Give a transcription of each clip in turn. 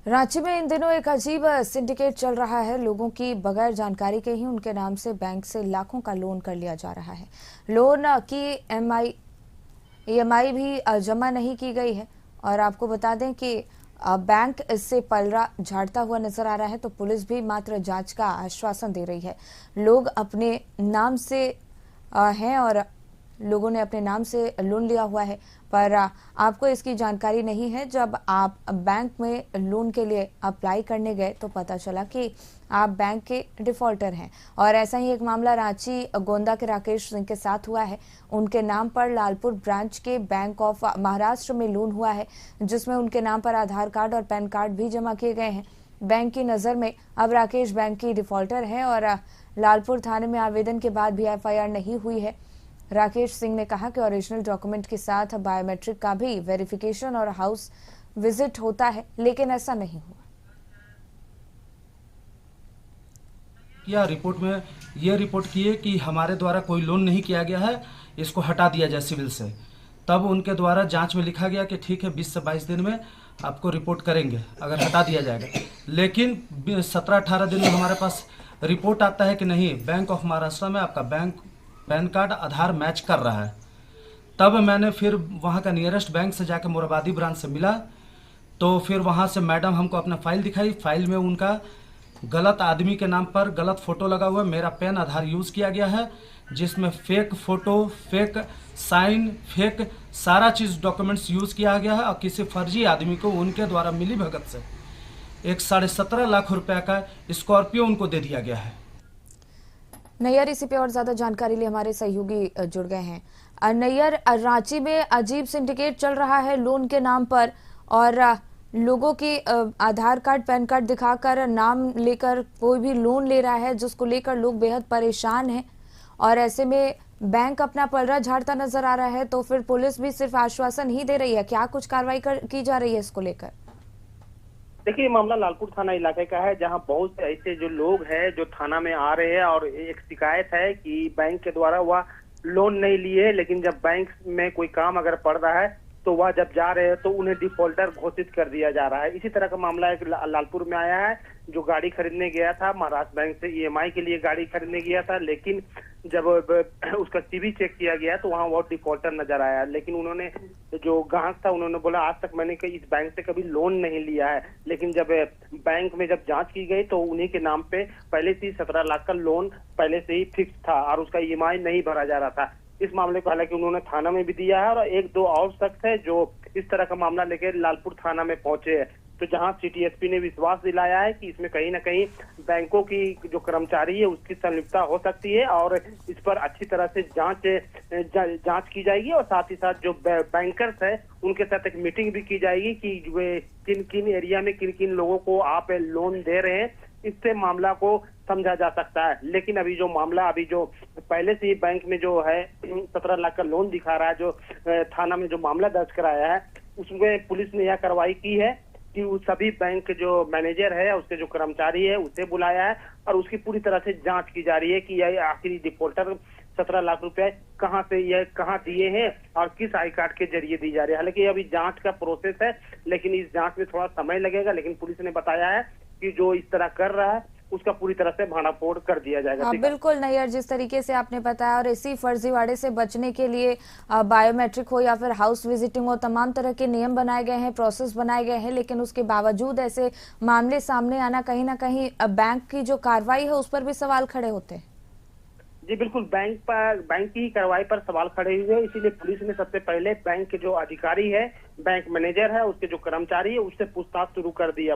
रांची में इन दिनों एक अजीब सिंडिकेट चल रहा है। लोगों की बगैर जानकारी के ही उनके नाम से बैंक से लाखों का लोन कर लिया जा रहा है। लोन की ईएमआई भी जमा नहीं की गई है। और आपको बता दें कि बैंक इससे पलड़ा झाड़ता हुआ नजर आ रहा है, तो पुलिस भी मात्र जांच का आश्वासन दे रही है। लोग अपने नाम से हैं और लोगों ने अपने नाम से लोन लिया हुआ है, पर आपको इसकी जानकारी नहीं है। जब आप बैंक में लोन के लिए अप्लाई करने गए तो पता चला कि आप बैंक के डिफॉल्टर हैं। और ऐसा ही एक मामला रांची गोंदा के राकेश सिंह के साथ हुआ है। उनके नाम पर लालपुर ब्रांच के बैंक ऑफ महाराष्ट्र में लोन हुआ है, जिसमें उनके नाम पर आधार कार्ड और पैन कार्ड भी जमा किए गए हैं। बैंक की नजर में अब राकेश बैंक की डिफॉल्टर है और लालपुर थाने में आवेदन के बाद भी एफआईआर नहीं हुई है। राकेश सिंह ने कहा कि ओरिजिनल डॉक्यूमेंट के साथ बायोमेट्रिक का भी वेरिफिकेशन और हाउस विजिट होता है, लेकिन ऐसा नहीं हुआ। या रिपोर्ट में ये रिपोर्ट की है कि हमारे द्वारा कोई लोन नहीं किया गया है, इसको हटा दिया जाए सिविल से। तब उनके द्वारा जांच में लिखा गया कि ठीक है 20 से 22 दिन में आपको रिपोर्ट करेंगे अगर हटा दिया जाएगा। लेकिन 17-18 दिन में हमारे पास रिपोर्ट आता है कि नहीं, बैंक ऑफ महाराष्ट्र में आपका बैंक पैन कार्ड आधार मैच कर रहा है। तब मैंने फिर वहाँ का नियरेस्ट बैंक से जाकर मोराबादी ब्रांच से मिला, तो फिर वहाँ से मैडम हमको अपना फाइल दिखाई। फाइल में उनका गलत आदमी के नाम पर गलत फोटो लगा हुआ है। मेरा पैन आधार यूज़ किया गया है, जिसमें fake photo, fake sign, fake सारा चीज़ डॉक्यूमेंट्स यूज़ किया गया है। और किसी फर्जी आदमी को उनके द्वारा मिली भगत से एक 17.5 लाख रुपए का स्कॉर्पियो उनको दे दिया गया है। नैयर, इसी पे और ज्यादा जानकारी लिए हमारे सहयोगी जुड़ गए हैं। नैयर, रांची में अजीब सिंडिकेट चल रहा है लोन के नाम पर, और लोगों के आधार कार्ड पैन कार्ड दिखाकर नाम लेकर कोई भी लोन ले रहा है, जिसको लेकर लोग बेहद परेशान हैं। और ऐसे में बैंक अपना पलड़ा झाड़ता नजर आ रहा है, तो फिर पुलिस भी सिर्फ आश्वासन ही दे रही है। क्या कुछ कार्रवाई की जा रही है इसको लेकर? देखिए, मामला लालपुर थाना इलाके का है, जहां बहुत से ऐसे जो लोग हैं जो थाना में आ रहे हैं और एक शिकायत है कि बैंक के द्वारा वह लोन नहीं लिए, लेकिन जब बैंक में कोई काम अगर पड़ रहा है तो वह जब जा रहे हैं तो उन्हें डिफॉल्टर घोषित कर दिया जा रहा है। इसी तरह का मामला एक लालपुर में आया है, जो गाड़ी खरीदने गया था महाराष्ट्र बैंक से ईएमआई के लिए गाड़ी खरीदने गया था, लेकिन जब उसका सीवी चेक किया गया तो वहाँ वो डिफॉल्टर नजर आया। लेकिन उन्होंने, जो ग्राहक था, उन्होंने बोला आज तक मैंने इस बैंक से कभी लोन नहीं लिया है। लेकिन जब बैंक में जब जांच की गई तो उन्हीं के नाम पे पहले से ही 17 लाख का लोन पहले से ही फिक्स था और उसका ईएमआई नहीं भरा जा रहा था। इस मामले को हालांकि उन्होंने थाना में भी दिया है और एक दो और शख्स है जो इस तरह का मामला लेकर लालपुर थाना में पहुंचे हैं। तो जहां सिटी एसपी ने विश्वास दिलाया है कि इसमें कहीं ना कहीं बैंकों की जो कर्मचारी है उसकी संलिप्तता हो सकती है और इस पर अच्छी तरह से जांच की जाएगी। और साथ ही साथ जो बैंकर्स है उनके साथ एक मीटिंग भी की जाएगी कि वे किन किन एरिया में किन किन लोगों को आप लोन दे रहे हैं, इससे मामला को समझा जा सकता है। लेकिन अभी जो मामला जो पहले से ही बैंक में जो है 17 लाख का लोन दिखा रहा है, जो थाना में जो मामला दर्ज कराया है, उसमें पुलिस ने यह कार्रवाई की है कि उस सभी बैंक जो मैनेजर है, उसके जो कर्मचारी है, उसे बुलाया है और उसकी पूरी तरह से जांच की जा रही है कि यह आखिरी डिफॉल्टर 17 लाख रुपए कहां से यह कहां दिए हैं और किस आई कार्ड के जरिए दी जा रही है। हालांकि अभी जांच का प्रोसेस है, लेकिन इस जांच में थोड़ा समय लगेगा। लेकिन पुलिस ने बताया है कि जो इस तरह कर रहा है उसका पूरी तरह से भांडाफोड़ कर दिया जाएगा। हाँ बिल्कुल नैयर, जिस तरीके से आपने बताया, और इसी फर्जीवाड़े से बचने के लिए बायोमेट्रिक हो या फिर हाउस विजिटिंग हो, तमाम तरह के नियम बनाए गए हैं, प्रोसेस बनाए गए हैं, लेकिन उसके बावजूद ऐसे मामले सामने आना कहीं ना कहीं बैंक की जो कार्रवाई है उस पर भी सवाल खड़े होते हैं। जी बिल्कुल, बैंक की कार्रवाई पर सवाल खड़े हुए, इसीलिए पुलिस ने सबसे पहले बैंक के जो अधिकारी है, बैंक मैनेजर है, उसके जो कर्मचारी है, उससे पूछताछ शुरू कर दिया।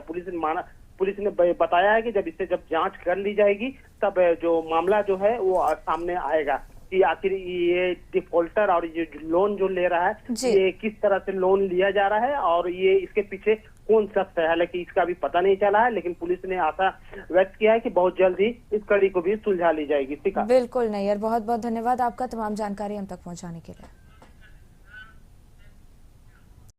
पुलिस ने बताया है कि जब जांच कर ली जाएगी तब जो मामला जो है वो सामने आएगा कि आखिर ये डिफॉल्टर और ये लोन जो ले रहा है ये किस तरह से लोन लिया जा रहा है और ये इसके पीछे कौन शख्स है। हालांकि इसका भी पता नहीं चला है, लेकिन पुलिस ने आशा व्यक्त किया है कि बहुत जल्द ही इस कड़ी को भी सुलझा ली जाएगी। बिल्कुल नैयर, बहुत बहुत धन्यवाद आपका तमाम जानकारी हम तक पहुँचाने के लिए।